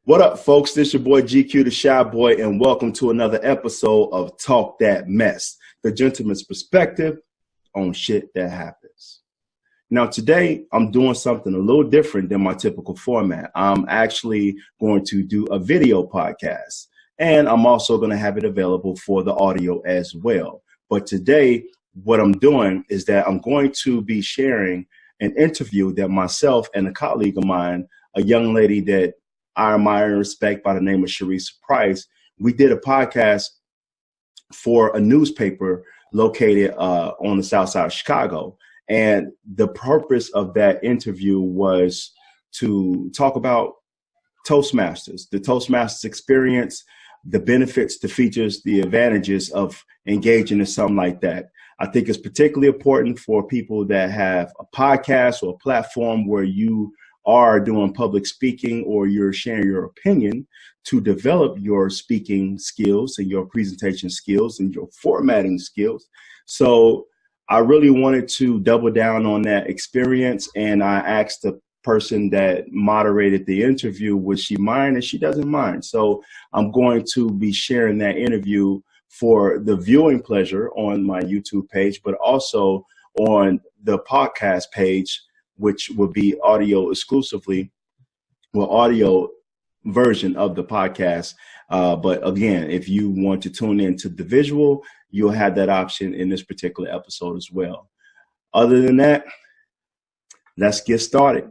What up, folks? This your boy GQ, the Shy Boy, and welcome to another episode of Talk That Mess, the gentleman's perspective on shit that happens. Now, today, I'm doing something a little different than my typical format. I'm actually going to do a video podcast, and I'm also going to have it available for the audio as well. But today, what I'm doing is that I'm going to be sharing an interview that myself and a colleague of mine, a young lady that I admire and respect by the name of Sharice Price, we did a podcast for a newspaper located on the south side of Chicago. And the purpose of that interview was to talk about Toastmasters, the Toastmasters experience, the benefits, the features, the advantages of engaging in something like that. I think it's particularly important for people that have a podcast or a platform where you are doing public speaking or you're sharing your opinion to develop your speaking skills and your presentation skills and your formatting skills. So I really wanted to double down on that experience, and I asked the person that moderated the interview, would she mind, and she doesn't mind. So I'm going to be sharing that interview for the viewing pleasure on my YouTube page, but also on the podcast page, which will be audio exclusively, well, audio version of the podcast. But again, if you want to tune into the visual, you'll have that option in this particular episode as well. Other than that, let's get started.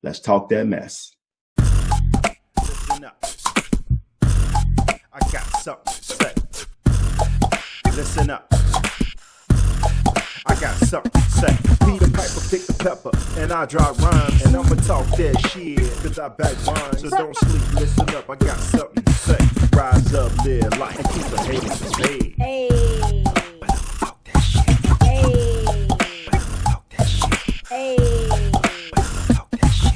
Let's talk that mess. Listen up. I got something to say. Listen up. I got something to say. Peter Piper pick the pepper, and I drop rhymes, and I'ma talk that shit, cause I back rhymes. So don't sleep, listen up, I got something to say. Rise up, live life, and keep the haters at bay. Hey. Better talk that shit. Hey. Better talk that shit. Hey. Better talk that shit.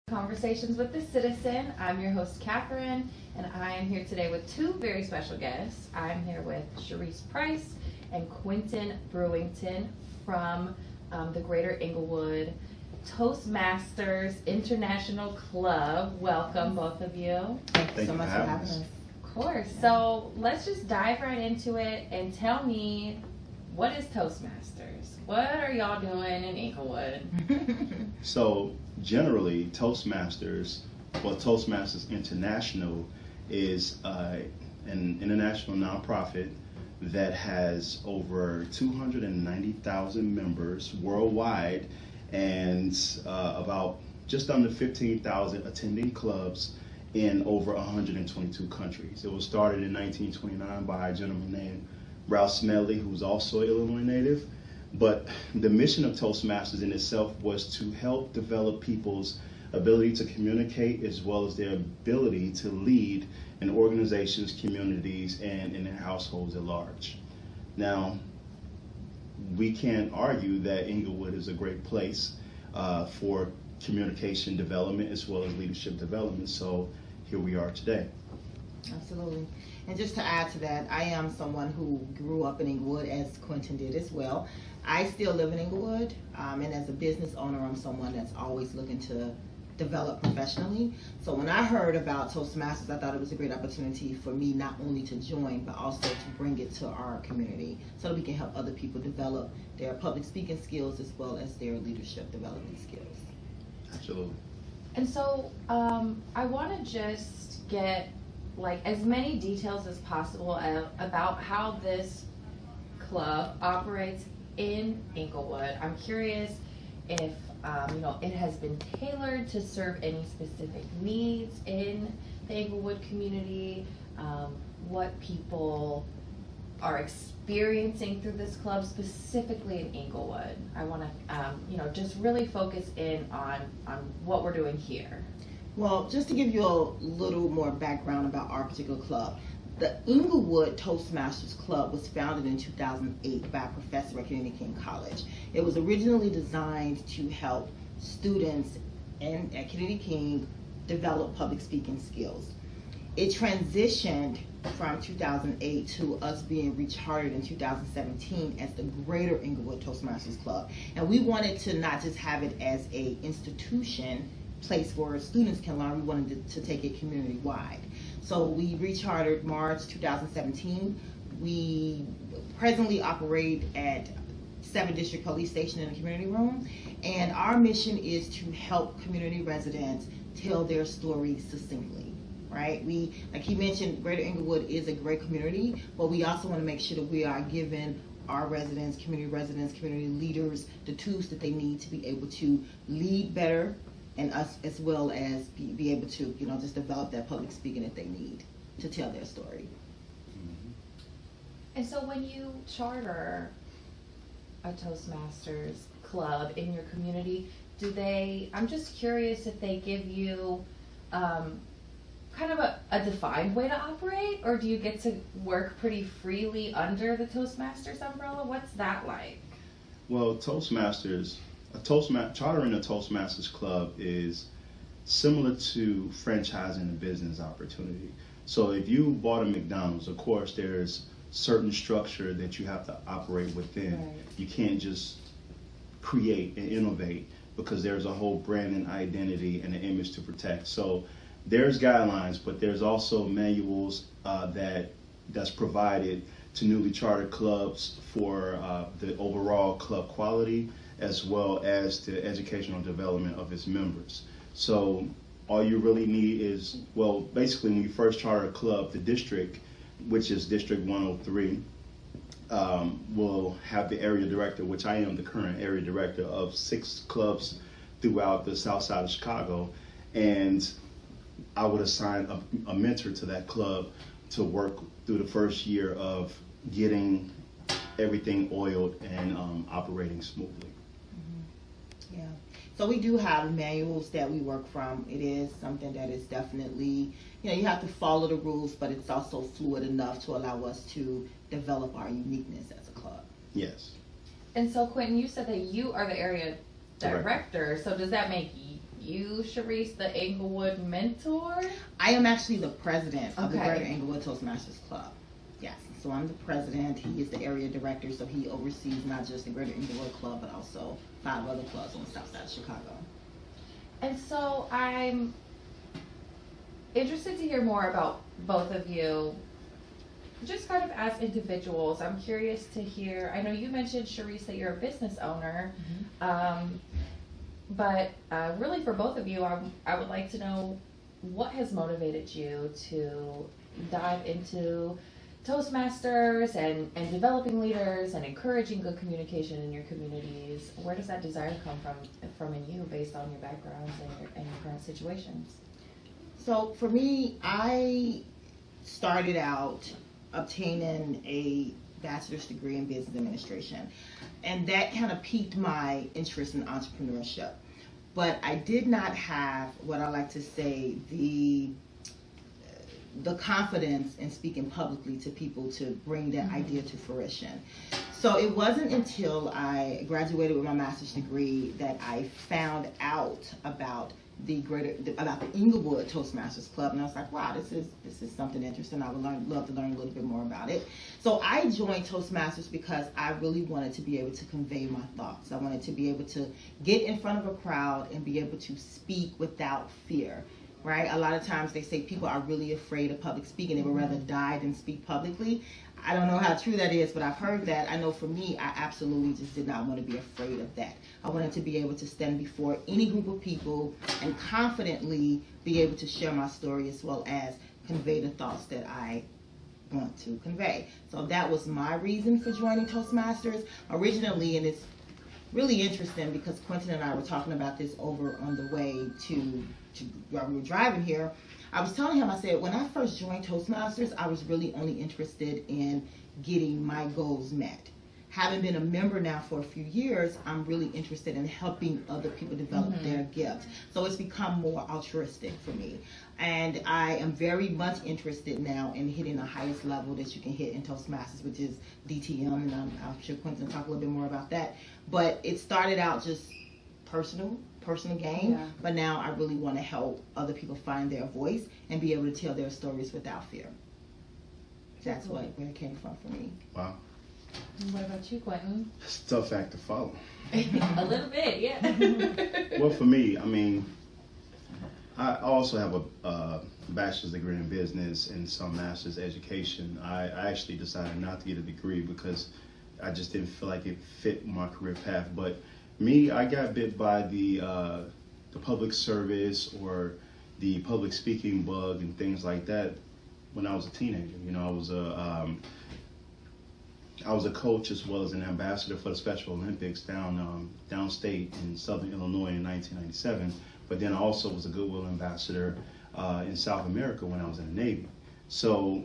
Conversations with the Citizen. I'm your host, Catherine, and I am here today with two very special guests. I'm here with Sharice Price and Quentin Brewington from the Greater Inglewood Toastmasters International Club. Welcome, both of you. Thank you so much for having us. Of course. So let's just dive right into it and tell me, what is Toastmasters? What are y'all doing in Inglewood? So generally, Toastmasters International is an international nonprofit that has over 290,000 members worldwide and about just under 15,000 attending clubs in over 122 countries. It was started in 1929 by a gentleman named Ralph Smedley, who's also an Illinois native. But the mission of Toastmasters in itself was to help develop people's ability to communicate as well as their ability to lead in organizations, communities, and in their households at large. Now, we can't argue that Inglewood is a great place for communication development as well as leadership development. So here we are today. Absolutely. And just to add to that, I am someone who grew up in Inglewood, as Quentin did as well. I still live in Inglewood, and as a business owner, I'm someone that's always looking to develop professionally. So when I heard about Toastmasters, I thought it was a great opportunity for me not only to join, but also to bring it to our community so that we can help other people develop their public speaking skills as well as their leadership development skills. Absolutely. And so I want to just get as many details as possible about how this club operates in Inglewood. I'm curious if it has been tailored to serve any specific needs in the Inglewood community, what people are experiencing through this club specifically in Inglewood. I want to just really focus in on what we're doing here. Well, just to give you a little more background about our particular club, the Inglewood Toastmasters Club was founded in 2008 by a professor at Community King College. It was originally designed to help students at Community King develop public speaking skills. It transitioned from 2008 to us being rechartered in 2017 as the Greater Inglewood Toastmasters Club. And we wanted to not just have it as a institution, place where students can learn, we wanted to take it community wide. So we rechartered March 2017. We presently operate at 7 District Police Station in the community room. And our mission is to help community residents tell their stories succinctly. Right? We, like he mentioned, Greater Inglewood is a great community, but we also want to make sure that we are giving our residents, community leaders, the tools that they need to be able to lead better, and us as well as be able to, you know, just develop that public speaking that they need to tell their story. And so when you charter a Toastmasters club in your community, do they, I'm just curious if they give you kind of a defined way to operate, or do you get to work pretty freely under the Toastmasters umbrella? What's that like? Well, Toastmasters, chartering a Toastmasters club is similar to franchising a business opportunity. So if you bought a McDonald's, of course, there's certain structure that you have to operate within. Right. You can't just create and innovate because there's a whole brand and identity and an image to protect. So there's guidelines, but there's also manuals that's provided to newly chartered clubs for the overall club quality as well as the educational development of its members. So all you really need is, well, basically when you first charter a club, the district, which is District 103, will have the area director, which I am the current area director of 6 clubs throughout the south side of Chicago, and I would assign a mentor to that club to work through the first year of getting everything oiled and operating smoothly. Mm-hmm. Yeah. So we do have manuals that we work from. It is something that is definitely, you know, you have to follow the rules, but it's also fluid enough to allow us to develop our uniqueness as a club. Yes. And so, Quentin, you said that you are the area director. So does that make you, Sharice, the Inglewood mentor? I am actually the president of the Okay. Greater Inglewood Toastmasters Club. Yes, so I'm the president. He is the area director, so he oversees not just the Greater Inglewood Club, but also 5 other clubs on the south side of Chicago. And so I'm interested to hear more about both of you, just kind of as individuals. I'm curious to hear, I know you mentioned, Sharice, that you're a business owner. But really for both of you, I would like to know what has motivated you to dive into Toastmasters and developing leaders and encouraging good communication in your communities. Where does that desire come from in you based on your backgrounds and your current situations? So for me, I started out obtaining a bachelor's degree in business administration, and that kind of piqued my interest in entrepreneurship. But I did not have what I like to say the confidence in speaking publicly to people to bring that idea to fruition. So it wasn't until I graduated with my master's degree that I found out about the Inglewood Toastmasters Club, and I was like, wow, this is something interesting. I would love to learn a little bit more about it. So I joined Toastmasters because I really wanted to be able to convey my thoughts. I wanted to be able to get in front of a crowd and be able to speak without fear. Right? A lot of times they say people are really afraid of public speaking. They would rather die than speak publicly. I don't know how true that is, but I've heard that. I know for me, I absolutely just did not want to be afraid of that. I wanted to be able to stand before any group of people and confidently be able to share my story as well as convey the thoughts that I want to convey. So that was my reason for joining Toastmasters originally, and it's really interesting because Quentin and I were talking about this over on the way to while we were driving here. I was telling him, I said, when I first joined Toastmasters, I was really only interested in getting my goals met. Having been a member now for a few years, I'm really interested in helping other people develop their gifts. So it's become more altruistic for me. And I am very much interested now in hitting the highest level that you can hit in Toastmasters, which is DTM, and I'm sure Quentin will talk a little bit more about that. But it started out just personal gain, Yeah. but now I really want to help other people find their voice and be able to tell their stories without fear. That's where it came from for me. Wow. And what about you, Quentin? It's a tough act to follow. A little bit, yeah. Well, for me, I mean, I also have a bachelor's degree in business and some master's education. I actually decided not to get a degree because I just didn't feel like it fit my career path. But me, I got bit by the public service or the public speaking bug and things like that when I was a teenager. You know, I was a coach as well as an ambassador for the Special Olympics downstate in Southern Illinois in 1997. But then I also was a Goodwill ambassador in South America when I was in the Navy. So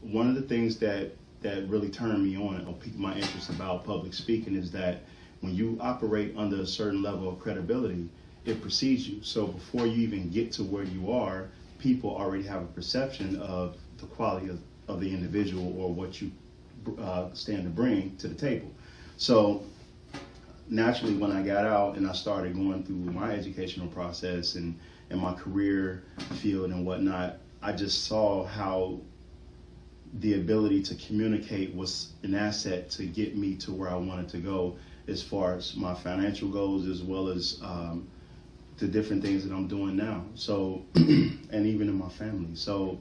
one of the things that really turned me on or piqued my interest about public speaking is that when you operate under a certain level of credibility, it precedes you. So before you even get to where you are, people already have a perception of the quality of the individual or what you stand to bring to the table. So naturally, when I got out and I started going through my educational process and my career field and whatnot, I just saw how the ability to communicate was an asset to get me to where I wanted to go as far as my financial goals as well as the different things that I'm doing now. So, and even in my family. So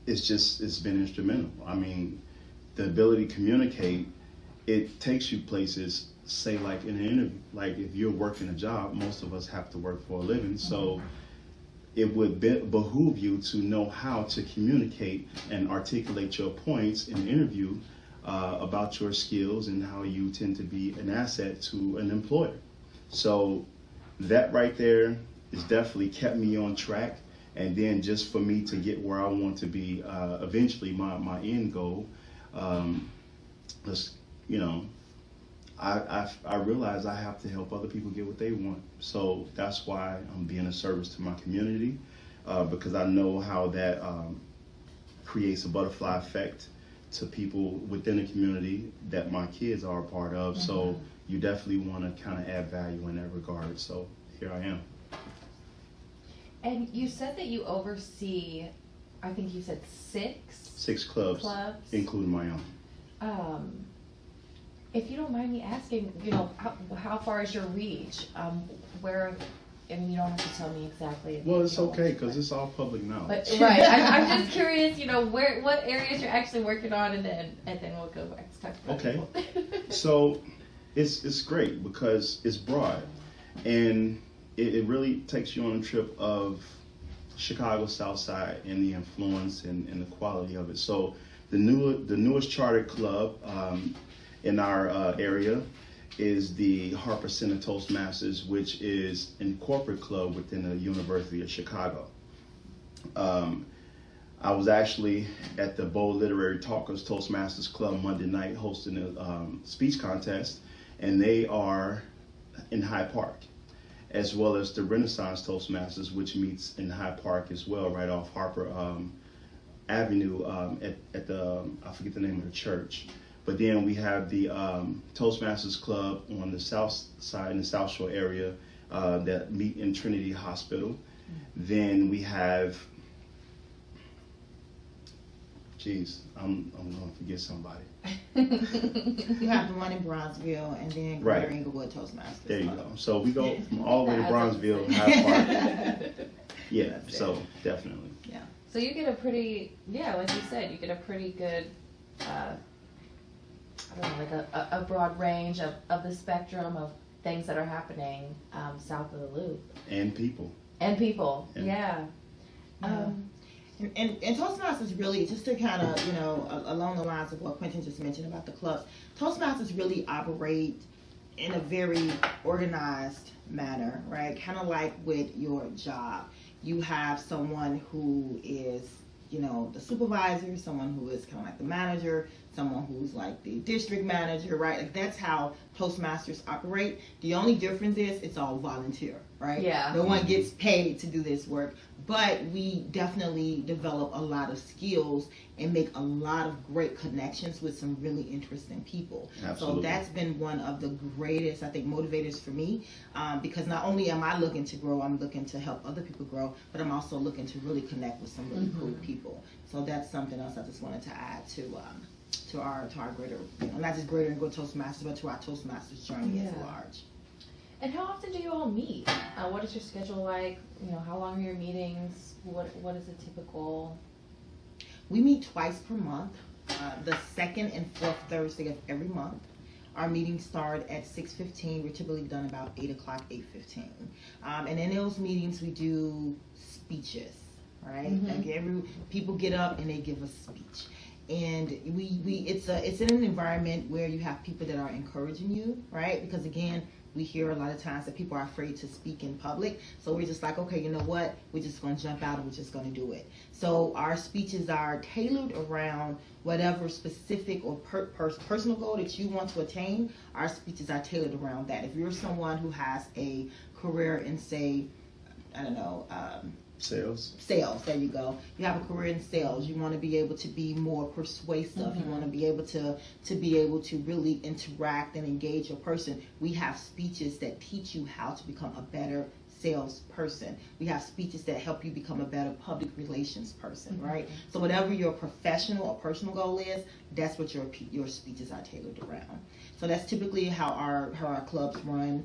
it's been instrumental. I mean, the ability to communicate, it takes you places, say like in an interview. Like if you're working a job, most of us have to work for a living. So it would behoove you to know how to communicate and articulate your points in an interview about your skills and how you tend to be an asset to an employer. So that right there has definitely kept me on track. And then just for me to get where I want to be, eventually my end goal, you know, I realize I have to help other people get what they want. So that's why I'm being a service to my community, because I know how that creates a butterfly effect to people within the community that my kids are a part of. Mm-hmm. So you definitely want to kind of add value in that regard. So here I am. And you said that you oversee, I think you said six clubs, including my own. If you don't mind me asking, you know, how far is your reach? Where, and you don't have to tell me exactly. Well, it's okay because it's all public knowledge. But, right, I'm just curious, you know, what areas you're actually working on, and then we'll go back to talk about Okay. So it's great because it's broad, and it really takes you on a trip of Chicago South Side and the influence and the quality of it. So the newest chartered club in our area is the Harper Center Toastmasters, which is a corporate club within the University of Chicago. I was actually at the Bold Literary Talkers Toastmasters Club Monday night hosting a speech contest, and they are in Hyde Park, as well as the Renaissance Toastmasters, which meets in Hyde Park as well, right off Harper Avenue at the, I forget the name of the church. But then we have the Toastmasters Club on the south side, in the South Shore area, that meet in Trinity Hospital. Then we have, I'm going to forget somebody. You have the one in Bronzeville and then Greater Inglewood Toastmasters. There you go. So we go from all the way to Bronzeville, Hyde Park. Yeah, so definitely. Yeah. So you get a pretty, like you said, you get a pretty good, I don't know, like a broad range of the spectrum of things that are happening south of the Loop. And people. Yeah. And Toastmasters really, just to kind of, you know, along the lines of what Quentin just mentioned about the clubs, Toastmasters really operate in a very organized manner, right? Kind of like with your job. You have someone who is, you know, the supervisor, someone who is kind of like the manager, someone who's like the district manager, right? Like that's how Toastmasters operate. The only difference is it's all volunteer, right? Yeah. No one gets paid to do this work, But we definitely develop a lot of skills and make a lot of great connections with some really interesting people. Absolutely. So that's been one of the greatest, I think, motivators for me, because not only am I looking to grow, I'm looking to help other people grow, but I'm also looking to really connect with some really cool people. So that's something else I just wanted to add to our greater, not just greater and good Toastmasters, but to our Toastmasters journey at large. And how often do you all meet? What is your schedule like? How long are your meetings? What is a typical? We meet twice per month, the second and fourth Thursday of every month. Our meetings start at 6:15. We're typically done about 8 o'clock, 8:15. And in those meetings, we do speeches, right? Like people get up and they give a speech. And it's in an environment where you have people that are encouraging you, right? Because again, we hear a lot of times that people are afraid to speak in public. So we're just like, okay, you know what? We're just going to jump out and we're just going to do it. So our speeches are tailored around whatever specific or personal goal that you want to attain. Our speeches are tailored around that. If you're someone who has a career in, say, I don't know, Sales, there you go. You have a career in sales. You want to be able to be more persuasive. You want to be able to really interact and engage a person. We have speeches that teach you how to become a better salesperson. We have speeches that help you become a better public relations person, right? So whatever your professional or personal goal is, that's what your speeches are tailored around. So that's typically how our clubs run.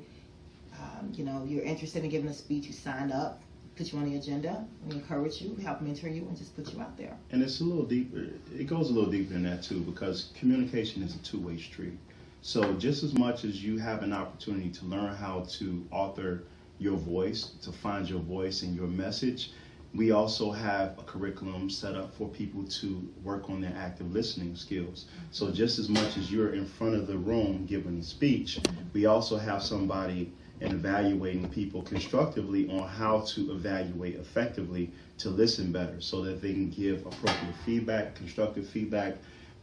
You're interested in giving a speech, you sign up, put you on the agenda, we encourage you, help mentor you, and just put you out there. And it's a little deeper. It goes a little deeper than that too, because communication is a two-way street. So just as much as you have an opportunity to learn how to author your voice, to find your voice and your message, we also have a curriculum set up for people to work on their active listening skills. So just as much as you're in front of the room giving a speech, we also have somebody and evaluating people constructively on how to evaluate effectively to listen better so that they can give appropriate feedback, constructive feedback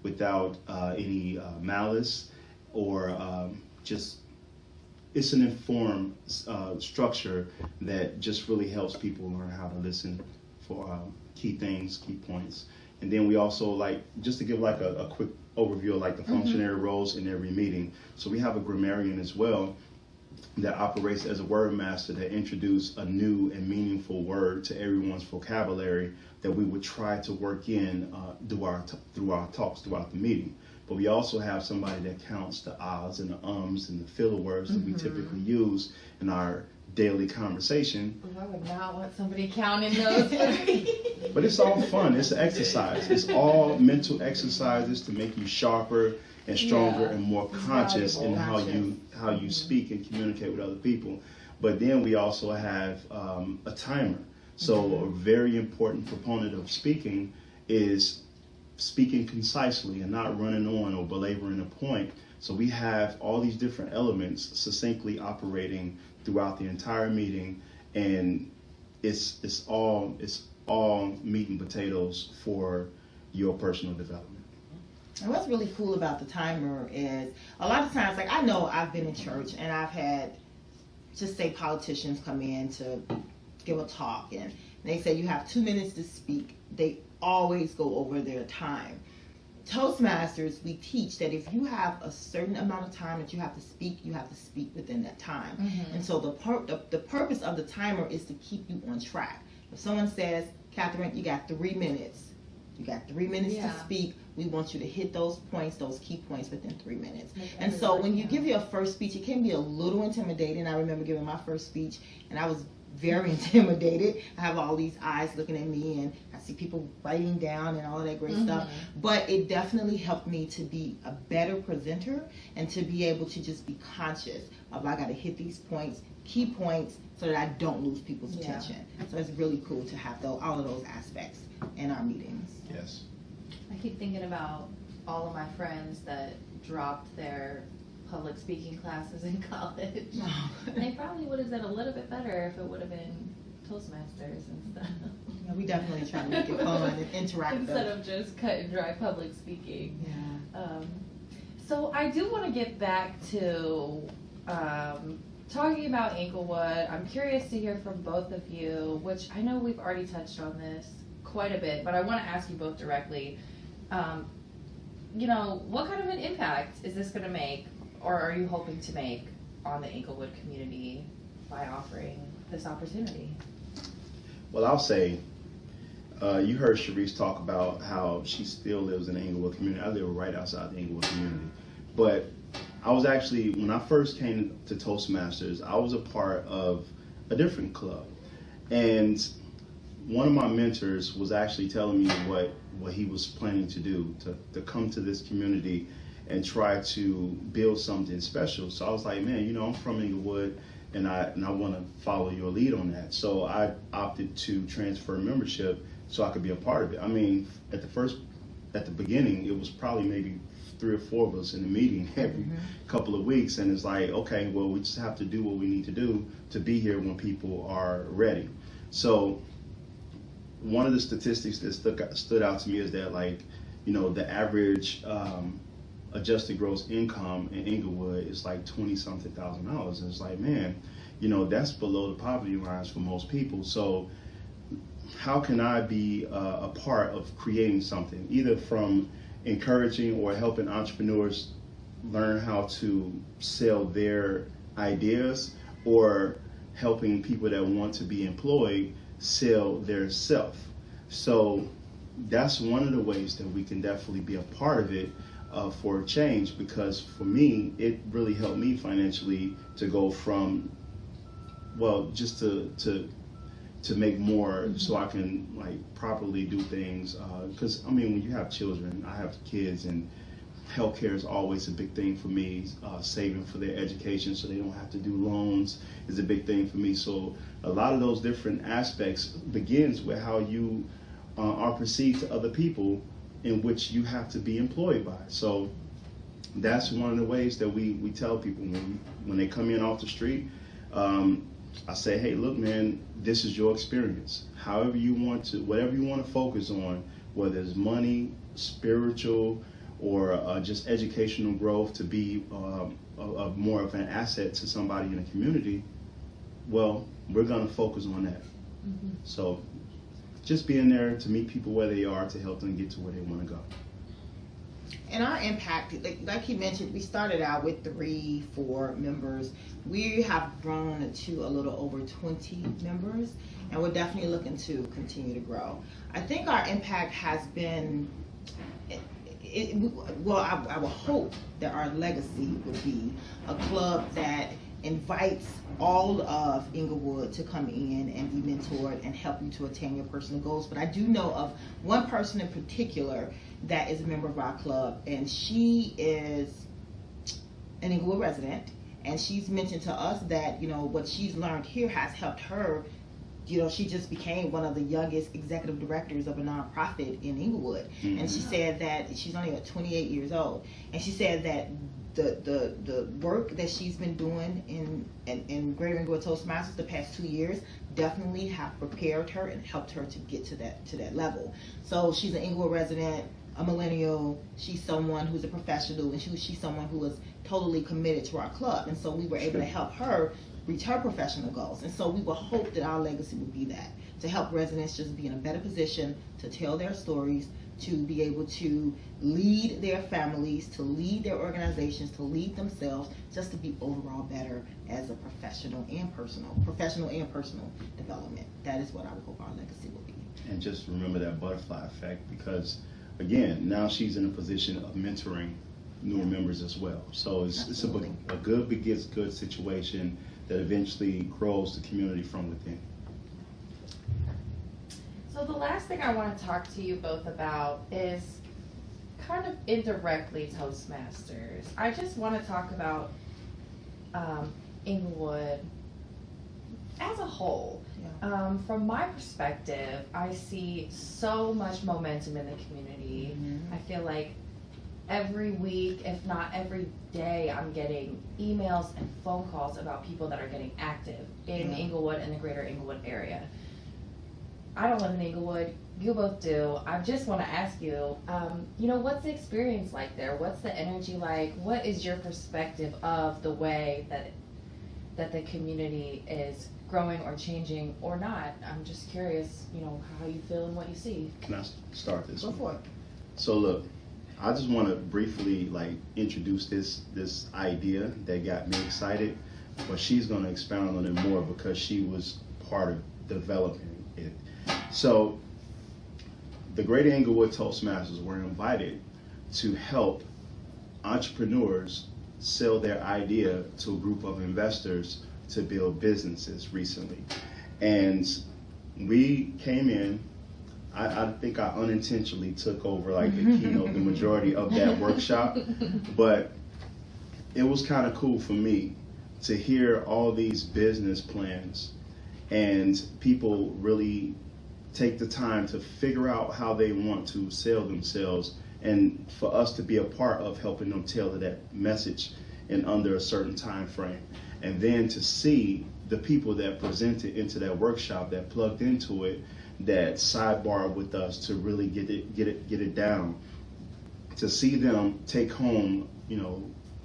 without any malice or just, it's an informed structure that just really helps people learn how to listen for key things, key points. And then we also just to give a quick overview of the functionary roles in every meeting. So we have a grammarian as well that operates as a word master that introduce a new and meaningful word to everyone's vocabulary that we would try to work in through our talks throughout the meeting. But we also have somebody that counts the ahs and the ums and the filler words that we typically use in our daily conversation. I would not want somebody counting those. But it's all fun. It's an exercise. It's all mental exercises to make you sharper and stronger and more conscious in how you speak and communicate with other people. But then we also have a timer. So a very important component of speaking is speaking concisely and not running on or belaboring a point. So we have all these different elements succinctly operating throughout the entire meeting, and it's all meat and potatoes for your personal development. And what's really cool about the timer is a lot of times, I know I've been in church and I've had, just say, politicians come in to give a talk and they say you have 2 minutes to speak. They always go over their time. Toastmasters, we teach that if you have a certain amount of time that you have to speak within that time. And so the purpose of the timer is to keep you on track. If someone says, Catherine, you got 3 minutes. You got 3 minutes to speak. We want you to hit those points, those key points within 3 minutes. And so when you give your first speech, it can be a little intimidating. I remember giving my first speech and I was very intimidated. I have all these eyes looking at me and I see people writing down and all of that great stuff. But it definitely helped me to be a better presenter and to be able to just be conscious of I got to hit these points, key points, so that I don't lose people's attention. So it's really cool to have all of those aspects in our meetings. Yes. I keep thinking about all of my friends that dropped their public speaking classes in college. They probably would have done a little bit better if it would have been Toastmasters and stuff. Yeah, we definitely try to make it fun and interactive. Instead of just cut and dry public speaking. So I do want to get back to talking about Inglewood, I'm curious to hear from both of you, which I know we've already touched on this quite a bit, but I want to ask you both directly. What kind of an impact is this going to make, or are you hoping to make on the Inglewood community by offering this opportunity? Well, I'll say, you heard Sharice talk about how she still lives in the Inglewood community. I live right outside the Inglewood community. But I was actually, when I first came to Toastmasters, I was a part of a different club. And one of my mentors was actually telling me what he was planning to do, to come to this community and try to build something special. So I was like, man, I'm from Inglewood, and I want to follow your lead on that. So I opted to transfer membership so I could be a part of it. I mean, at the beginning, it was probably maybe 3 or 4 of us in the meeting every couple of weeks, and it's like, okay, well, we just have to do what we need to do to be here when people are ready. So one of the statistics that stood out to me is that, like, the average adjusted gross income in Inglewood is like $20-something thousand. And it's like, man, that's below the poverty lines for most people. So how can I be a part of creating something, either from encouraging or helping entrepreneurs learn how to sell their ideas, or helping people that want to be employed sell their self? So that's one of the ways that we can definitely be a part of it for a change, because for me, it really helped me financially to go from, well, just to make more so I can like properly do things. Because I mean, when you have children, I have kids, and healthcare is always a big thing for me. Saving for their education so they don't have to do loans is a big thing for me. So a lot of those different aspects begins with how you are perceived to other people, in which you have to be employed by. So that's one of the ways that we tell people when they come in off the street. I say, hey, look, man, this is your experience. However you want to, whatever you want to focus on, whether it's money, spiritual, or just educational growth to be more of an asset to somebody in the community, well, we're going to focus on that. So just being there to meet people where they are, to help them get to where they want to go. And our impact, like he mentioned, we started out with 3-4 members. We have grown to a little over 20 members, and we're definitely looking to continue to grow. I think our impact has been, I would hope that our legacy would be a club that invites all of Inglewood to come in and be mentored and help you to attain your personal goals. But I do know of one person in particular that is a member of our club, and she is an Inglewood resident, and she's mentioned to us that what she's learned here has helped her. She just became one of the youngest executive directors of a nonprofit in Inglewood, and she said that she's only 28 years old, and she said that the work that she's been doing in Greater Inglewood Toastmasters the past 2 years definitely have prepared her and helped her to get to that level. So she's an Inglewood resident, a millennial. She's someone who's a professional, and she's someone who is totally committed to our club. And so we were able to help her reach her professional goals. And so we will hope that our legacy would be that, to help residents just be in a better position to tell their stories, to be able to lead their families, to lead their organizations, to lead themselves, just to be overall better as a professional and personal development. That is what I would hope our legacy will be. And just remember that butterfly effect, because again, now she's in a position of mentoring newer members as well. So it's a good begets good situation that eventually grows the community from within. So the last thing I want to talk to you both about is kind of indirectly Toastmasters. I just want to talk about Inglewood as a whole. Yeah. From my perspective, I see so much momentum in the community. I feel like every week, if not every day, I'm getting emails and phone calls about people that are getting active in Inglewood and the greater Inglewood area. I don't live in Inglewood, you both do. I just want to ask you, what's the experience like there? What's the energy like? What is your perspective of the way that that the community is growing or changing or not. I'm just curious, how you feel and what you see. Can I start this? Go for it. So look, I just want to briefly introduce this idea that got me excited, but she's going to expound on it more because she was part of developing it. So the Greater Inglewood Toastmasters were invited to help entrepreneurs sell their idea to a group of investors to build businesses recently. And we came in, I think I unintentionally took over the keynote, the majority of that workshop, but it was kind of cool for me to hear all these business plans and people really take the time to figure out how they want to sell themselves, and for us to be a part of helping them tailor that message in under a certain time frame. And then to see the people that presented into that workshop, that plugged into it, that sidebar with us to really get it down, to see them take home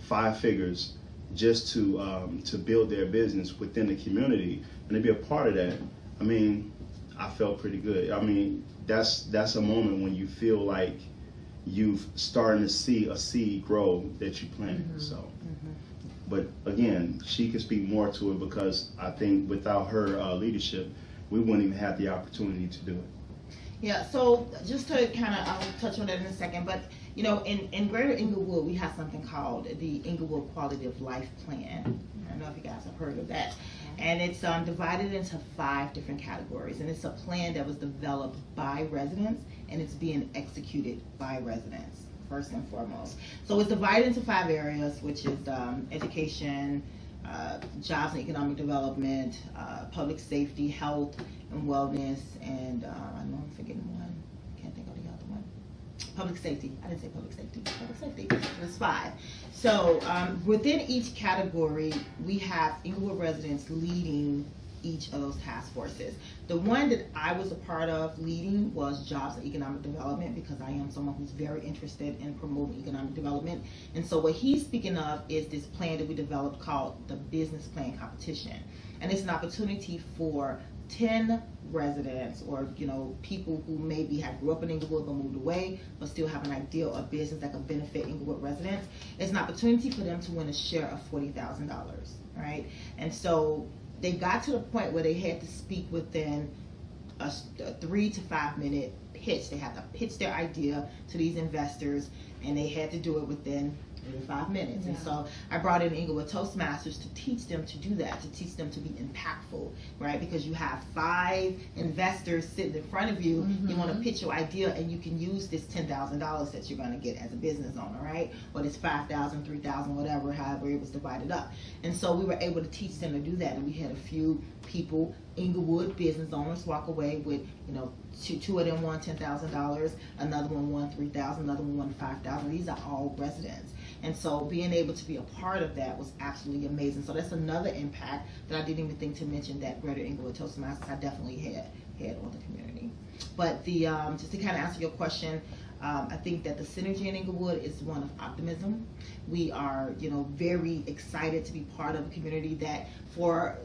5 figures just to build their business within the community and to be a part of that. I mean, I felt pretty good. I mean, that's a moment when you feel like you've starting to see a seed grow that you planted. Mm-hmm. So, but again, she could speak more to it because I think without her leadership, we wouldn't even have the opportunity to do it. Yeah, so just to kind of, I'll touch on that in a second, but in Greater Inglewood, we have something called the Inglewood Quality of Life Plan. I don't know if you guys have heard of that. And it's divided into 5 different categories, and it's a plan that was developed by residents, and it's being executed by residents, first and foremost. So it's divided into 5 areas, which is education, jobs and economic development, public safety, health and wellness, and I know I'm forgetting one. Can't think of the other one. Public safety. I didn't say public safety. Public safety. There's 5. So within each category, we have Inglewood residents leading each of those task forces. The one that I was a part of leading was jobs and economic development, because I am someone who's very interested in promoting economic development. And so what he's speaking of is this plan that we developed called the business plan competition. And it's an opportunity for 10 residents or people who maybe have grew up in Inglewood but moved away but still have an idea of business that could benefit Inglewood residents. It's an opportunity for them to win a share of $40,000, right? And so they got to the point where they had to speak within a 3 to 5 minute pitch. They had to pitch their idea to these investors, and they had to do it within 3 to 5 minutes. Yeah. And so I brought in Inglewood Toastmasters to teach them to do that, to teach them to be impactful, right? Because you have 5 investors sitting in front of you. Mm-hmm. You want to pitch your idea, and you can use this $10,000 that you're going to get as a business owner, right? Or this $5,000, $3,000, whatever, however it was divided up. And so we were able to teach them to do that, and we had a few people, Inglewood business owners, walk away with, two of them won $10,000, another one won $3,000, another one won $5,000. These are all residents. And so being able to be a part of that was absolutely amazing. So that's another impact that I didn't even think to mention that Greater Inglewood Toastmasters I definitely had on the community. But just to kind of answer your question, I think that the synergy in Inglewood is one of optimism. We are, very excited to be part of a community that for,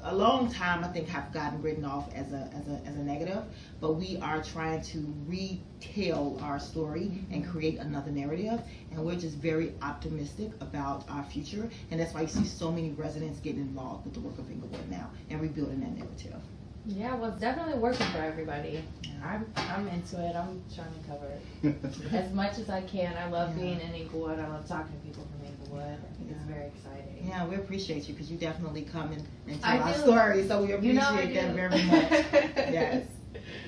a long time I think have gotten written off as a negative, but we are trying to retell our story and create another narrative, and we're just very optimistic about our future, and that's why you see so many residents getting involved with the work of Inglewood now and rebuilding that narrative. Yeah, well, it's definitely working for everybody. I'm into it. I'm trying to cover it as much as I can. I love being in Inglewood. I love talking to people from Inglewood. I think it's very exciting. Yeah, we appreciate you because you definitely come and tell our story. So we appreciate that very much. Yes,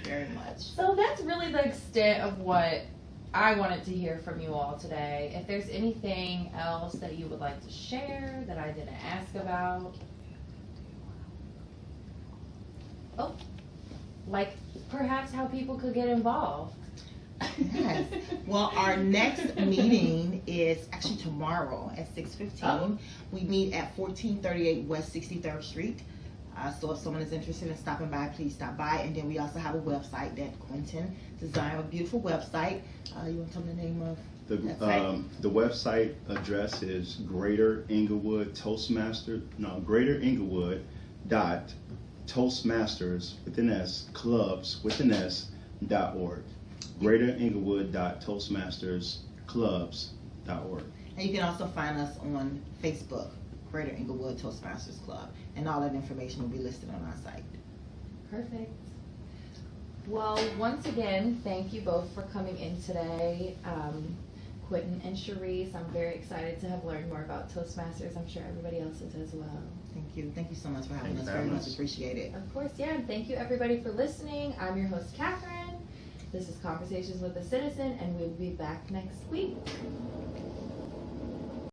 very much. So that's really the extent of what I wanted to hear from you all today. If there's anything else that you would like to share that I didn't ask about. Oh, like perhaps how people could get involved. Yes. Well, our next meeting is actually tomorrow at 6:15. Oh. We meet at 1438 West 63rd Street. So if someone is interested in stopping by, please stop by. And then we also have a website that Quentin designed, a beautiful website. You want to tell me the name of? That's right. The website address is Greater Inglewood dot Toastmasters with an S clubs with an S.org. Greater Inglewood dot Toastmasters clubs.org. And you can also find us on Facebook, Greater Inglewood Toastmasters Club, and all that information will be listed on our site. Perfect. Well, once again, thank you both for coming in today. Quentin and Cherise, I'm very excited to have learned more about Toastmasters. I'm sure everybody else is as well. Thank you. Thank you so much for having Thank us. you Very very much much. appreciated. Of course, yeah, and thank you everybody for listening. I'm your host, Catherine. This is Conversations with a Citizen, and we'll be back next week.